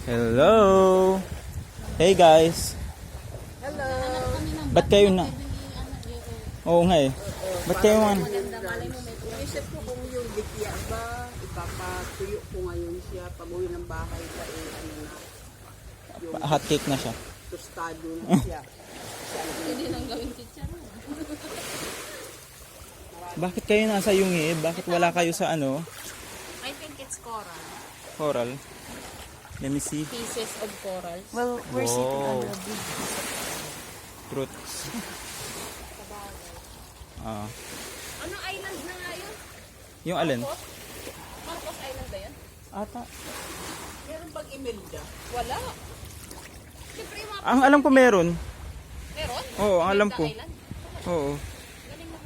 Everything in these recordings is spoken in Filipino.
Hello! Hey guys! Hello! Ba't kayo na? Oo nga eh. Ba't kayo man? Isip ko kung yung bigya ba, ipapatuyo ko ngayon siya. Pag uwi ng bahay ka ano na. Yung Hot cake na siya. tostado na siya. Hindi nang gawing chichar. Bakit kayo nasa yungib? Bakit wala kayo sa ano? I think it's coral. Coral? Let me see. Pieces of corals. Well, we're Wow. sitting under a big Fruits. Ah. Anong island na nga yun? Yung alin? Marcos Island ba yun? Ata. Meron bang Imelda? Wala. Siyempre yung mga... Ang alam ko meron. Meron? Oo, ang alam Imelda ko. Island? Oo. Galing mo.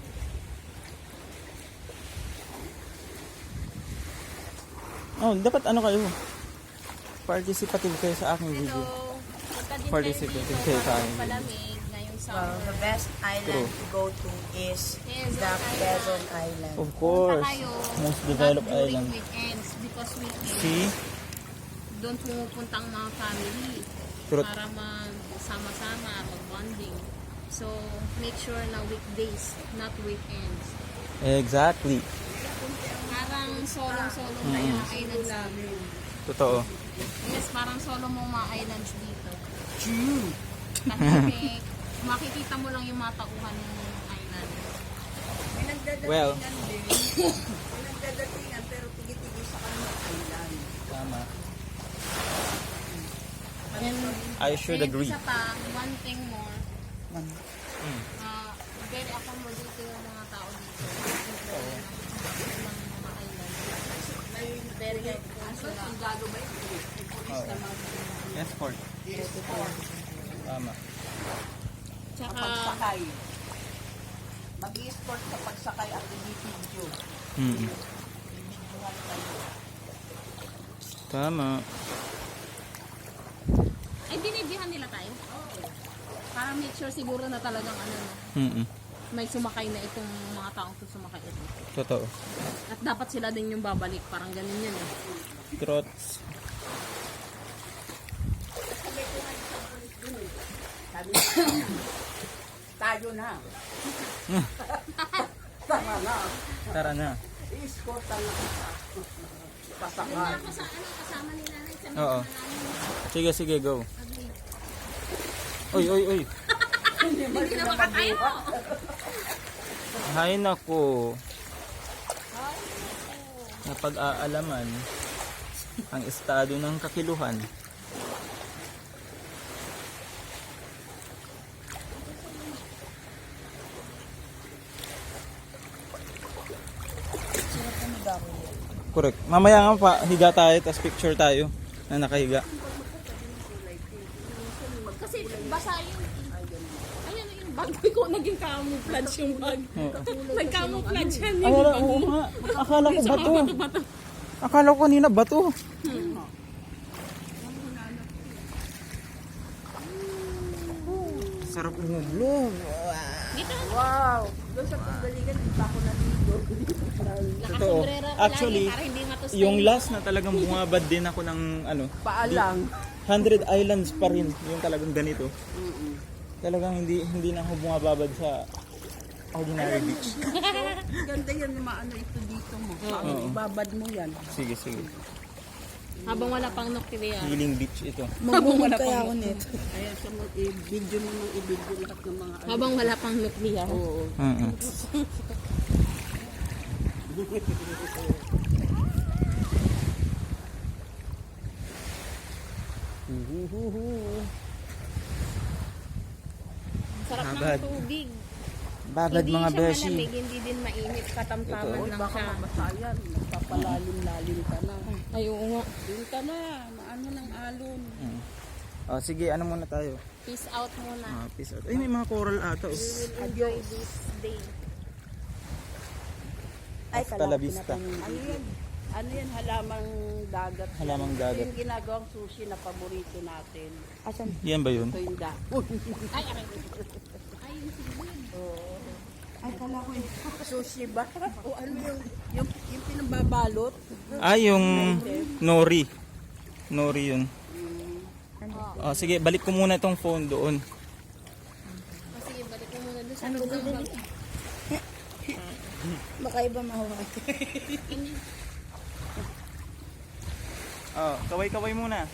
Oh, dapat ano kayo? Participative kayo sa aking video. Hello. Punta din Participative kayo kayo dito sa para aking video. palamig ngayong Well, summer. the best island True. to go to is Quezon the Island. Quezon Island. Of course. Punta kayo. Most developed not during island. weekends because weekends See? doon pumupunta ang mga family Truth. para magsama-sama, mag-bonding. So, make sure na weekdays, not weekends. Exactly. Parang solo-solo na yung islands namin. Totoo. Yes, parang solo mong mga islands dito. Tahimik. Makikita mo lang yung mga tauhan ng island. May nagdadatingan Well. din. May nagdadatingan pero tigil-tigil sa kanilang island. Tama. And, I should and agree. isa pa, one thing more, Mm. very accommodating yung mga tao dito. Ng mga island. Very helpful sila. Ang galo ba yun? May pulis na Escort. Tama. Tsaka, pagsakay. Mag-i-escort sa pagsakay at i-video. Mm. Tama. ay binibigyan nila tayo. Para make sure siguro na talagang ano, no, Mm. may sumakay na itong mga taong sumakay ito. Totoo. At dapat sila din yung babalik. Parang ganun yan eh. Trots. Sabi tayo na. Tama na. Tara na. I-escort na pasakay. Ako sa ano, kasama ni nanay sa Oo. namin. Sige, sige, go. Uy, uy, uy. Hindi na makatayo. Hay nako. Napag-aalaman ang estado ng kakiluhan. Correct. Mamaya nga pa, higa tayo, tapos picture tayo na nakahiga. Kasi basa yun. Ayun yung bag ko, naging camouflage yung bag. Nag-camouflage yan Ay, yung wala, bag. oo nga. Akala ko bato. Akala ko kanina bato. Sarap umublog. Dito, Wow! Doon sa pagdaligan, hindi pa ako naligo. nakasombrero ka Actually, lagi para hindi matusay. Yung last na talagang bumabad din ako ng ano, Paalang. 100 islands pa rin yung talagang ganito. Talagang hindi na ako bumababad sa ordinary beach. Ganda yan yung maano ito dito mo. Oo. Ibabad mo yan. Sige, sige. Habang wala pang noctilya. Healing beach ito. Magbumod kaya ako nito. Ayan, sa mo, i-video mo nung i-video lahat ng mga ano. Habang wala pang noctilya. Oo. Mm-mm. Sarap Babad. ng tubig. Babad Hindi mga siya beshi. malamig, hindi din mainit. Katamtaman Uy, lang baka siya. mabasayan. Nagpapalalim-lalim ka na. Ay, oo nga. Doon ka na. Maano ng alon. Oh, sige, ano muna tayo? Peace out muna. Peace out. Ay, may mga coral ata. We will enjoy this day. Hasta la vista. Ano yan? Ano yan? Halamang dagat. Halamang dagat. Ito yung ginagawang sushi na paborito natin. Asan? Yan ba yun? Ito yung dahon. Ay, aray. Ay, yung sigurid. Ay, kala ko eh. Sushi ba? O ano yung pinambabalot? Ah, yung nori. Nori yun. Oh, sige, balik ko muna itong phone doon. Oh, sige, balik mo muna doon sa Ano unang ba? bag. Baka iba mahawak. Oh, kaway-kaway muna.